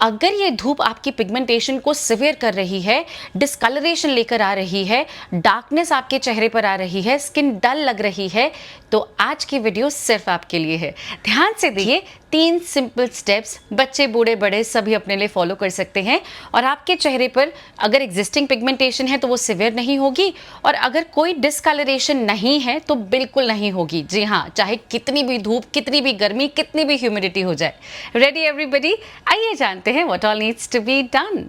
अगर ये धूप आपकी पिगमेंटेशन को सिवियर कर रही है, डिस्कलरेशन लेकर आ रही है, डार्कनेस आपके चेहरे पर आ रही है, स्किन डल लग रही है, तो आज की वीडियो सिर्फ आपके लिए है। ध्यान से देखिए, 3 सिंपल स्टेप्स बच्चे बूढ़े बड़े सभी अपने लिए फॉलो कर सकते हैं और आपके चेहरे पर अगर एग्जिस्टिंग पिगमेंटेशन है तो वो सिवियर नहीं होगी, और अगर कोई डिस्कलरेशन नहीं है तो बिल्कुल नहीं होगी। जी हाँ, चाहे कितनी भी धूप, कितनी भी गर्मी, कितनी भी ह्यूमिडिटी हो जाए। Ready everybody? आइए जानते हैं what all needs to be done.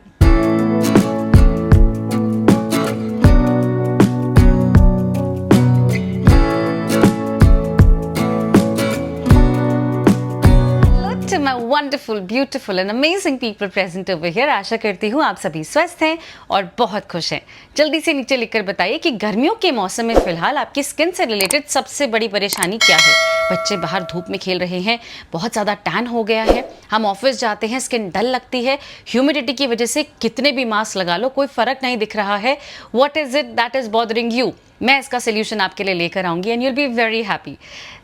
My wonderful, beautiful and amazing people present over here। आशा करती हूँ आप सभी स्वस्थ हैं और बहुत खुश हैं। जल्दी से नीचे लिखकर बताइए कि गर्मियों के मौसम में फिलहाल आपकी स्किन से रिलेटेड सबसे बड़ी परेशानी क्या है। बच्चे बाहर धूप में खेल रहे हैं, बहुत ज़्यादा टैन हो गया है, हम ऑफिस जाते हैं, स्किन डल लगती है, ह्यूमिडिटी की वजह से कितने भी मास्क लगा लो कोई फर्क नहीं दिख रहा है। What is it that is bothering you? मैं इसका सोल्यूशन आपके लिए लेकर आऊंगी and you will be very happy.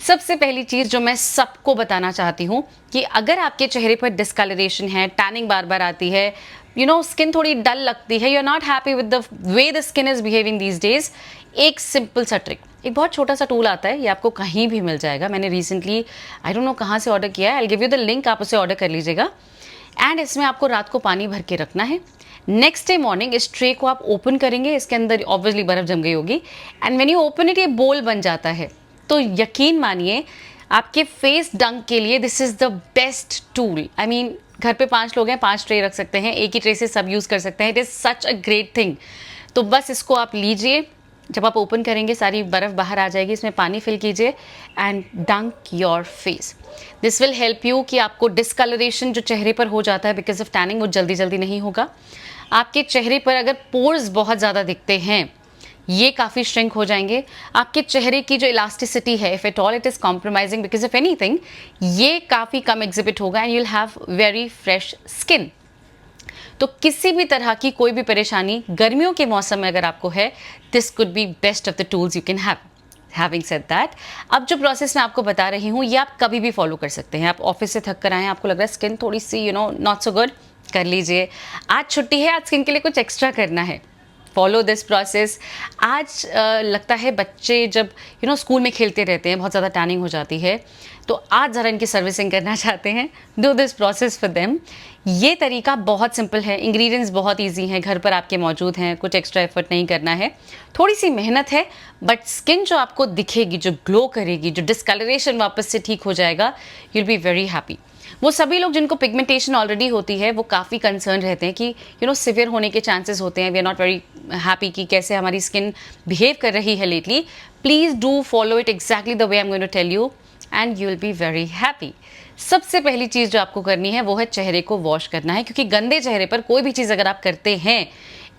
सबसे पहली चीज़ जो मैं सबको बताना चाहती हूँ कि अगर आपके चेहरे पर डिस्कलरेशन है, टैनिंग बार बार आती है, स्किन थोड़ी डल लगती है, you are not happy with the way the skin is behaving these days, एक सिंपल सा ट्रिक, एक बहुत छोटा सा टूल आता है, ये आपको कहीं भी मिल जाएगा। मैंने रिसेंटली आई डोंट नो कहाँ से ऑर्डर किया है, I will give you the link, आप उसे ऑर्डर कर लीजिएगा। एंड इसमें आपको रात को पानी भर के रखना है। नेक्स्ट डे मॉर्निंग इस ट्रे को आप ओपन करेंगे, इसके अंदर ऑब्वियसली बर्फ जम गई होगी, and when you open it ये बोल बन जाता है। तो यकीन मानिए आपके फेस डंक के लिए this is the best tool. I mean घर पे 5 लोग हैं, 5 ट्रे रख सकते हैं, एक ही ट्रे से सब यूज़ कर सकते हैं। It is such a great thing. तो बस इसको आप लीजिए, जब आप ओपन करेंगे सारी बर्फ़ बाहर आ जाएगी, इसमें पानी फिल कीजिए एंड डंक your face. This will help you कि आपको डिस्कलरेशन जो चेहरे पर हो जाता है बिकॉज ऑफ टैनिंग वो जल्दी जल्दी नहीं होगा। आपके चेहरे पर अगर पोर्स बहुत ज़्यादा दिखते हैं ये काफ़ी श्रिंक हो जाएंगे। आपके चेहरे की जो इलास्टिसिटी है, if at all it is compromising because of anything, ये काफ़ी कम एग्जिबिट होगा and you will have very fresh skin. तो किसी भी तरह की कोई भी परेशानी गर्मियों के मौसम में अगर आपको है, this could be best of the tools you can have. Having said that, अब जो प्रोसेस मैं आपको बता रही हूँ ये आप कभी भी फॉलो कर सकते हैं। आप ऑफिस से थक कर आए हैं, आपको लग रहा है स्किन थोड़ी सी नॉट सो गुड, कर लीजिए। आज छुट्टी है, आज स्किन के लिए कुछ एक्स्ट्रा करना है, फॉलो दिस प्रोसेस। आज लगता है बच्चे जब स्कूल में खेलते रहते हैं, बहुत ज़्यादा टैनिंग हो जाती है, तो आज ज़रा इनकी सर्विसिंग करना चाहते हैं, do this process for them. ये तरीका बहुत सिंपल है, इंग्रेडिएंट्स बहुत इजी हैं, घर पर आपके मौजूद हैं, कुछ एक्स्ट्रा एफर्ट नहीं करना है, थोड़ी सी मेहनत है, बट स्किन जो आपको दिखेगी, जो ग्लो करेगी, जो डिस्कलरेशन वापस से ठीक हो जाएगा, you will be very happy. वो सभी लोग जिनको पिगमेंटेशन ऑलरेडी होती है वो काफ़ी कंसर्न रहते हैं कि सिवियर होने के चांसेस होते हैं। We are not very happy कि कैसे हमारी स्किन बिहेव कर रही है lately. Please do follow it exactly the way I am going to tell you and you will be very happy. सबसे पहली चीज़ जो आपको करनी है वो है चेहरे को वॉश करना है, क्योंकि गंदे चेहरे पर कोई भी चीज़ अगर आप करते हैं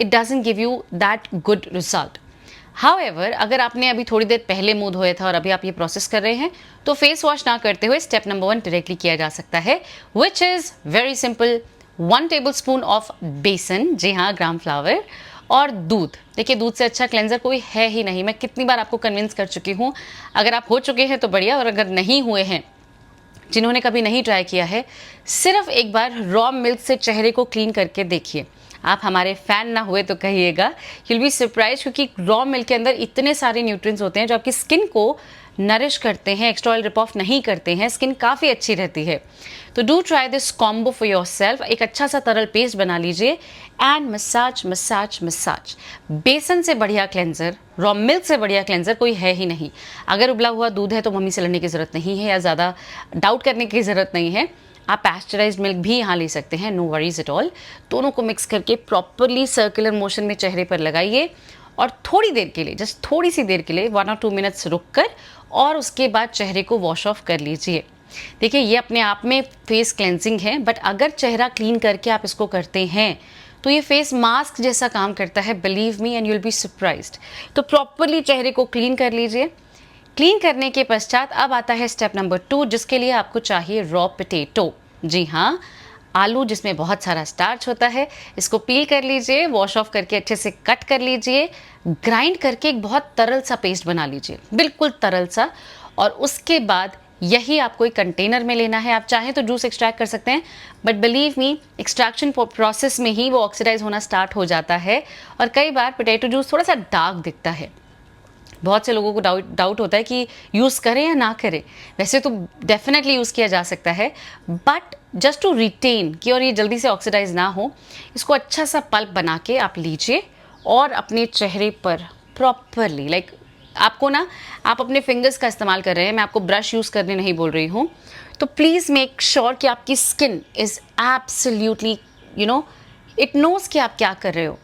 it doesn't give you that good result. However, अगर आपने अभी थोड़ी देर पहले मुंह धोया था और अभी आप ये प्रोसेस कर रहे हैं तो फेस वॉश ना करते हुए स्टेप नंबर 1 डायरेक्टली किया जा सकता है, which is very simple. 1 tablespoon of बेसन, जी हाँ, ग्राम फ्लावर, और दूध। देखिए, दूध से अच्छा क्लेंजर कोई है ही नहीं। मैं कितनी बार आपको कन्विंस कर चुकी हूँ। अगर आप हो चुके हैं तो बढ़िया, और अगर नहीं हुए हैं, जिन्होंने कभी नहीं ट्राई किया है, सिर्फ एक बार रॉ मिल्क से चेहरे को क्लीन करके देखिए। आप हमारे फ़ैन ना हुए तो कहिएगा, यू विल बी सरप्राइज, क्योंकि रॉ मिल्क के अंदर इतने सारे न्यूट्रिएंट्स होते हैं जो आपकी स्किन को नरिश करते हैं, एक्स्ट्रा ऑयल रिप ऑफ नहीं करते हैं, स्किन काफ़ी अच्छी रहती है। तो do try this combo for your self. एक अच्छा सा तरल पेस्ट बना लीजिए एंड मसाज मसाज मसाज। बेसन से बढ़िया क्लेंजर, रॉ मिल्क से बढ़िया क्लेंजर कोई है ही नहीं। अगर उबला हुआ दूध है तो मम्मी से लड़ने की ज़रूरत नहीं है या ज़्यादा डाउट करने की ज़रूरत नहीं है। आप पैस्चराइज्ड मिल्क भी यहाँ ले सकते हैं, नो वरीज एट ऑल। दोनों को मिक्स करके प्रॉपरली सर्कुलर मोशन में चेहरे पर लगाइए और थोड़ी देर के लिए, जस्ट थोड़ी सी देर के लिए 1 और 2 मिनट्स रुक कर, और उसके बाद चेहरे को वॉश ऑफ कर लीजिए। देखिए, ये अपने आप में फेस क्लेंजिंग है, बट अगर चेहरा क्लीन करके आप इसको करते हैं तो ये फेस मास्क जैसा काम करता है, believe me, and you will be surprised. तो प्रॉपरली चेहरे को क्लीन कर लीजिए। क्लीन करने के पश्चात अब आता है स्टेप नंबर 2, जिसके लिए आपको चाहिए रॉ पोटैटो। जी हाँ, आलू जिसमें बहुत सारा स्टार्च होता है। इसको पील कर लीजिए, वॉश ऑफ करके अच्छे से कट कर लीजिए, ग्राइंड करके एक बहुत तरल सा पेस्ट बना लीजिए, बिल्कुल तरल सा। और उसके बाद यही आपको एक कंटेनर में लेना है। आप चाहें तो जूस एक्सट्रैक्ट कर सकते हैं, but believe me extraction process में ही वो ऑक्सीडाइज होना स्टार्ट हो जाता है और कई बार पोटैटो जूस थोड़ा सा डार्क दिखता है। बहुत से लोगों को डाउट होता है कि यूज़ करें या ना करें। वैसे तो डेफिनेटली यूज़ किया जा सकता है, बट जस्ट टू रिटेन कि और ये जल्दी से ऑक्सीडाइज ना हो, इसको अच्छा सा पल्प बना के आप लीजिए और अपने चेहरे पर प्रॉपरली आपको ना, आप अपने फिंगर्स का इस्तेमाल कर रहे हैं, मैं आपको ब्रश यूज़ करने नहीं बोल रही हूँ, तो प्लीज़ मेक श्योर कि आपकी skin is absolutely it knows कि आप क्या कर रहे हो।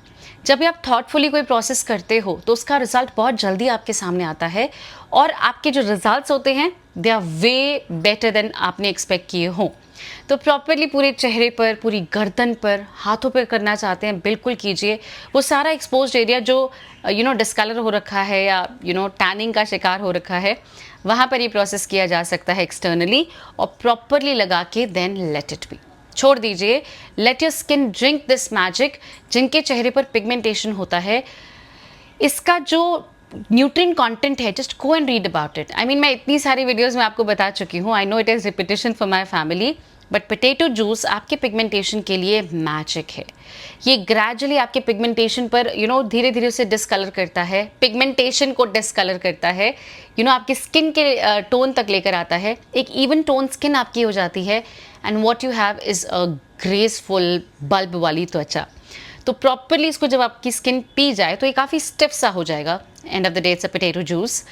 जब भी आप थॉटफुली कोई प्रोसेस करते हो तो उसका रिजल्ट बहुत जल्दी आपके सामने आता है और आपके जो रिजल्ट्स होते हैं they are way better than आपने एक्सपेक्ट किए हों। तो प्रॉपरली पूरे चेहरे पर, पूरी गर्दन पर, हाथों पर करना चाहते हैं बिल्कुल कीजिए। वो सारा एक्सपोज्ड एरिया जो डिस्कलर हो रखा है या टैनिंग का शिकार हो रखा है, वहाँ पर ये प्रोसेस किया जा सकता है एक्सटर्नली, और प्रॉपरली लगा के देन लेट इट बी, छोड़ दीजिए। Let your skin drink this magic. जिनके चेहरे पर पिगमेंटेशन होता है, इसका जो न्यूट्रिएंट कंटेंट है, just go and read about it. मैं इतनी सारी वीडियोस में आपको बता चुकी हूँ, I know it is repetition for my family, but potato juice आपके पिगमेंटेशन के लिए मैजिक है। ये ग्रेजुअली आपके पिगमेंटेशन पर धीरे धीरे उसे डिस्कलर करता है, पिगमेंटेशन को डिस्कलर करता है, आपकी स्किन के टोन तक लेकर आता है, एक इवन टोन स्किन आपकी हो जाती है, and what you have is a graceful bulb वाली त्वचा। तो प्रॉपरली इसको जब आपकी स्किन पी जाए तो ये काफ़ी स्टिफ सा हो जाएगा। End of the day it's a potato juice.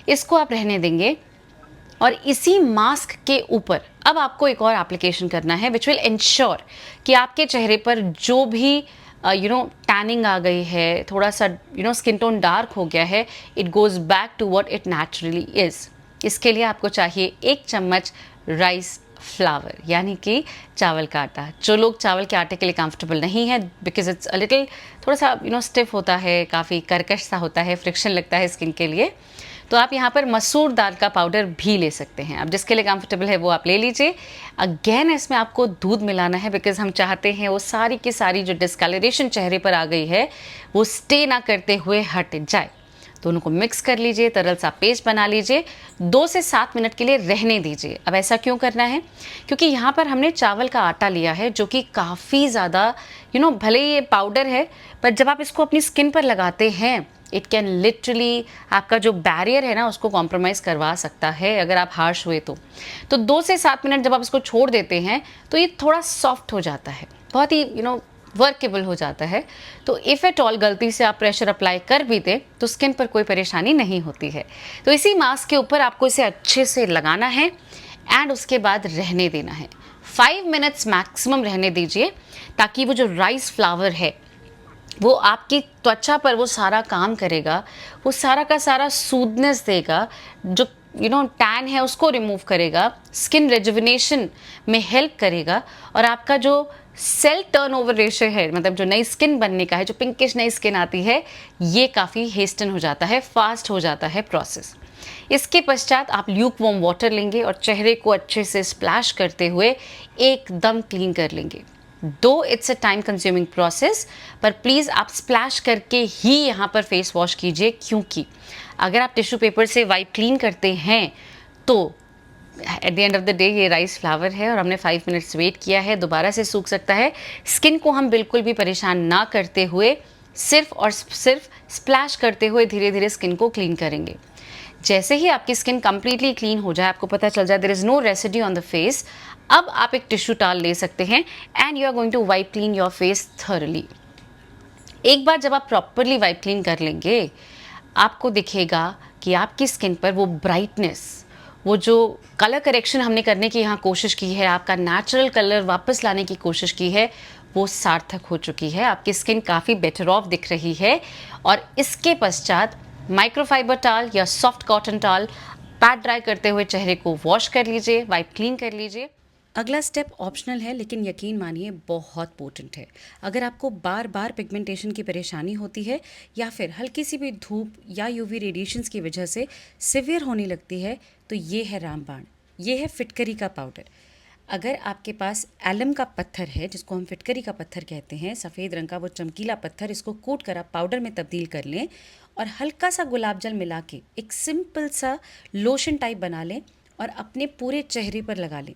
इसको आप रहने देंगे और इसी मास्क के ऊपर अब आपको एक और एप्लीकेशन करना है विच विल इंश्योर कि आपके चेहरे पर जो भी टैनिंग आ गई है, थोड़ा सा स्किन टोन डार्क हो गया है, it goes back to what it naturally is. इसके लिए आपको चाहिए 1 चम्मच राइस फ्लावर, यानी कि चावल का आटा। जो लोग चावल के आटे के लिए कंफर्टेबल नहीं है, बिकॉज इट्स अ लिटिल थोड़ा सा स्टिफ होता है, काफ़ी कर्कश सा होता है, फ्रिक्शन लगता है स्किन के लिए, तो आप यहाँ पर मसूर दाल का पाउडर भी ले सकते हैं। अब जिसके लिए कंफर्टेबल है वो आप ले लीजिए। अगेन इसमें आपको दूध मिलाना है, बिकॉज हम चाहते हैं वो सारी की सारी जो डिस्कलरेशन चेहरे पर आ गई है वो स्टे ना करते हुए हट जाए। दोनों को मिक्स कर लीजिए, तरल सा पेस्ट बना लीजिए, 2 से 7 मिनट के लिए रहने दीजिए। अब ऐसा क्यों करना है? क्योंकि यहाँ पर हमने चावल का आटा लिया है जो कि काफ़ी ज़्यादा भले ही ये पाउडर है, पर जब आप इसको अपनी स्किन पर लगाते हैं इट कैन लिटरली आपका जो बैरियर है ना उसको कॉम्प्रोमाइज़ करवा सकता है अगर आप हार्श हुए तो 2 से 7 मिनट जब आप इसको छोड़ देते हैं तो ये थोड़ा सॉफ्ट हो जाता है, बहुत ही वर्केबल हो जाता है। तो इफ़ एट ऑल गलती से आप प्रेशर अप्लाई कर भी दें तो स्किन पर कोई परेशानी नहीं होती है। तो इसी मास्क के ऊपर आपको इसे अच्छे से लगाना है एंड उसके बाद रहने देना है। 5 मिनट्स मैक्सिमम रहने दीजिए, ताकि वो जो राइस फ्लावर है वो आपकी त्वचा पर वो सारा काम करेगा, वो सारा का सारा सूदनेस देगा, जो टैन है उसको रिमूव करेगा, स्किन रेजुविनेशन में हेल्प करेगा, और आपका जो सेल टर्नओवर रेशियो है, मतलब जो नई स्किन बनने का है, जो पिंकिश नई स्किन आती है, ये काफ़ी हेस्टन हो जाता है, फास्ट हो जाता है प्रोसेस। इसके पश्चात आप ल्यूक वार्म वाटर लेंगे और चेहरे को अच्छे से स्प्लैश करते हुए एकदम क्लीन कर लेंगे। दो it's a time consuming process, पर प्लीज़ आप स्प्लैश करके ही यहाँ पर फेस वॉश कीजिए, क्योंकि अगर आप टिश्यू पेपर से वाइप क्लीन करते हैं तो at the end of the day ये राइस फ्लावर है और हमने 5 मिनट्स वेट किया है, दोबारा से सूख सकता है। स्किन को हम बिल्कुल भी परेशान ना करते हुए सिर्फ और सिर्फ स्प्लैश करते हुए धीरे धीरे स्किन को क्लीन करेंगे। जैसे ही आपकी स्किन कंप्लीटली क्लीन हो जाए, आपको पता चल जाए there is no residue on the face, अब आप एक टिश्यू टॉवल ले सकते हैं and you are going to wipe clean your face thoroughly. एक बार जब आप प्रॉपरली वाइप क्लीन कर लेंगे, आपको दिखेगा कि आपकी स्किन पर वो ब्राइटनेस, वो जो कलर करेक्शन हमने करने की यहाँ कोशिश की है, आपका नेचुरल कलर वापस लाने की कोशिश की है, वो सार्थक हो चुकी है। आपकी स्किन काफ़ी बेटर ऑफ दिख रही है। और इसके पश्चात माइक्रोफाइबर टॉवल या soft cotton towel pad dry करते हुए चेहरे को वॉश कर लीजिए, वाइप क्लीन कर लीजिए। अगला स्टेप ऑप्शनल है, लेकिन यकीन मानिए बहुत पोटेंट है। अगर आपको बार बार पिगमेंटेशन की परेशानी होती है या फिर हल्की सी भी धूप या यूवी रेडिएशंस की वजह से सिवियर होने लगती है, तो ये है रामबाण, ये है फिटकरी का पाउडर। अगर आपके पास एलम का पत्थर है, जिसको हम फिटकरी का पत्थर कहते हैं, सफ़ेद रंग का वो चमकीला पत्थर, इसको कूट कर आप पाउडर में तब्दील कर लें और हल्का सा गुलाब जल मिला के एक सिंपल सा लोशन टाइप बना लें और अपने पूरे चेहरे पर लगा लें।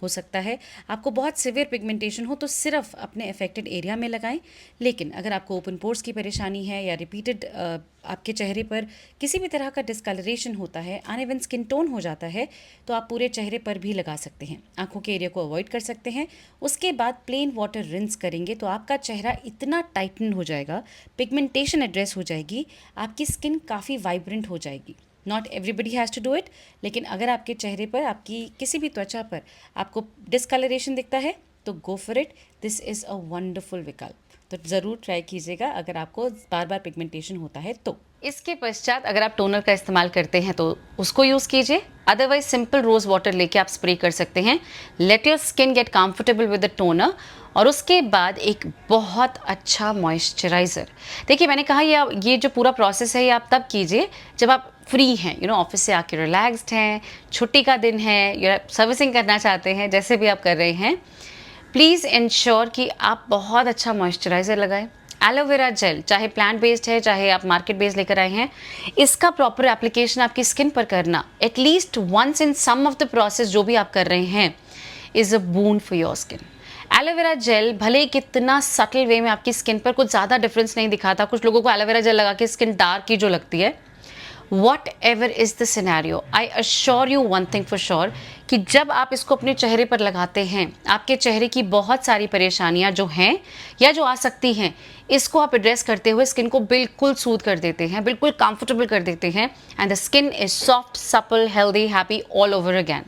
हो सकता है आपको बहुत सिवियर पिगमेंटेशन हो तो सिर्फ अपने अफेक्टेड एरिया में लगाएं, लेकिन अगर आपको ओपन पोर्स की परेशानी है या रिपीटेड आपके चेहरे पर किसी भी तरह का डिस्कलरेशन होता है, अनइवन स्किन टोन हो जाता है, तो आप पूरे चेहरे पर भी लगा सकते हैं। आंखों के एरिया को अवॉइड कर सकते हैं। उसके बाद प्लेन वाटर रिंस करेंगे तो आपका चेहरा इतना टाइटन हो जाएगा, पिगमेंटेशन एड्रेस हो जाएगी, आपकी स्किन काफ़ी वाइब्रेंट हो जाएगी। Not everybody has to do it, लेकिन अगर आपके चेहरे पर, आपकी किसी भी त्वचा पर आपको डिस्कलरेशन दिखता है तो go for it. This is a wonderful विकल्प, तो ज़रूर ट्राई कीजिएगा अगर आपको बार बार पिगमेंटेशन होता है तो। इसके पश्चात अगर आप टोनर का इस्तेमाल करते हैं तो उसको यूज़ कीजिए, अदरवाइज सिंपल रोज़ वाटर लेके आप स्प्रे कर सकते हैं। Let your skin get comfortable with the toner, और उसके बाद एक बहुत अच्छा मॉइस्चराइज़र। देखिए, मैंने कहा ये जो पूरा प्रोसेस है ये आप तब कीजिए जब आप फ्री हैं, ऑफिस से आके रिलैक्स्ड हैं, छुट्टी का दिन है या सर्विसिंग करना चाहते हैं, जैसे भी आप कर रहे हैं, प्लीज़ इंश्योर कि आप बहुत अच्छा मॉइस्चराइज़र लगाएं। एलोवेरा जेल, चाहे प्लांट बेस्ड है चाहे आप मार्केट बेस्ड लेकर आए हैं, इसका प्रॉपर एप्लीकेशन आपकी स्किन पर करना at least once in some of the process जो भी आप कर रहे हैं is a boon for your skin. Aloe vera gel भले कितना सटल वे में आपकी स्किन पर कुछ ज़्यादा डिफरेंस नहीं दिखाता, कुछ लोगों को एलोवेरा जेल लगा के स्किन डार्क की जो लगती है, what ever is the scenario, I assure you one thing for sure कि जब आप इसको अपने चेहरे पर लगाते हैं, आपके चेहरे की बहुत सारी परेशानियां जो हैं या जो आ सकती हैं, इसको आप एड्रेस करते हुए स्किन को बिल्कुल सूद कर देते हैं, बिल्कुल कंफर्टेबल कर देते हैं, and the skin is soft, supple, healthy, happy all over again.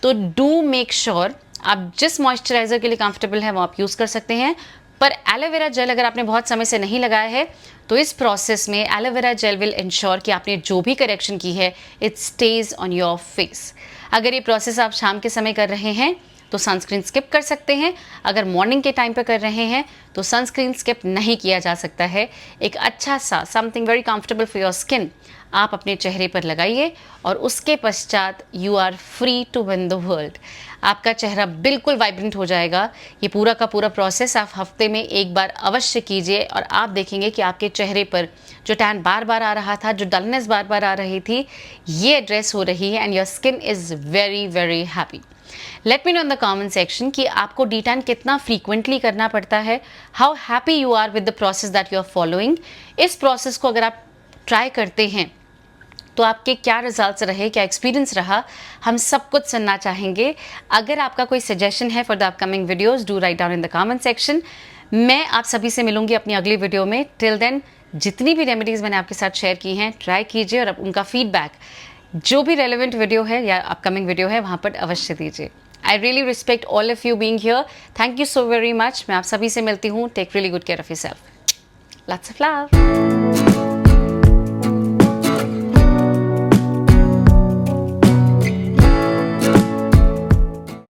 तो डू मेक श्योर आप जिस मॉइस्चराइज़र के लिए कंफर्टेबल है वो आप यूज़ कर सकते हैं। पर एलोवेरा जेल अगर आपने बहुत समय से नहीं लगाया है तो इस प्रोसेस में एलोवेरा जेल विल इंश्योर कि आपने जो भी करेक्शन की है it stage on your face. अगर ये प्रोसेस आप शाम के समय कर रहे हैं तो सनस्क्रीन स्किप कर सकते हैं, अगर मॉर्निंग के टाइम पर कर रहे हैं तो सनस्क्रीन स्किप नहीं किया जा सकता है। एक अच्छा सा something very comfortable for your skin आप अपने चेहरे पर लगाइए और उसके पश्चात you are free to win the world. आपका चेहरा बिल्कुल वाइब्रेंट हो जाएगा। ये पूरा का पूरा प्रोसेस आप हफ्ते में एक बार अवश्य कीजिए और आप देखेंगे कि आपके चेहरे पर जो टैन बार बार आ रहा था, जो डलनेस बार बार आ रही थी, ये एड्रेस हो रही है and your skin is very very happy. Let me know in the comment section कि आपको डी टैन कितना फ्रीक्वेंटली करना पड़ता है, how happy you are with the process that you are following. इस प्रोसेस को अगर आप ट्राई करते हैं तो आपके क्या रिजल्ट्स रहे, क्या एक्सपीरियंस रहा, हम सब कुछ सुनना चाहेंगे। अगर आपका कोई सजेशन है for the upcoming videos, do write down in the comment section. मैं आप सभी से मिलूंगी अपनी अगली वीडियो में। टिल देन, जितनी भी रेमेडीज़ मैंने आपके साथ शेयर की हैं ट्राई कीजिए और उनका फीडबैक जो भी रेलिवेंट वीडियो है या अपकमिंग वीडियो है वहाँ पर अवश्य दीजिए। I really respect all of you being here. Thank you so very much. मैं आप सभी से मिलती हूँ। Take really good care of yourself. Lots of love.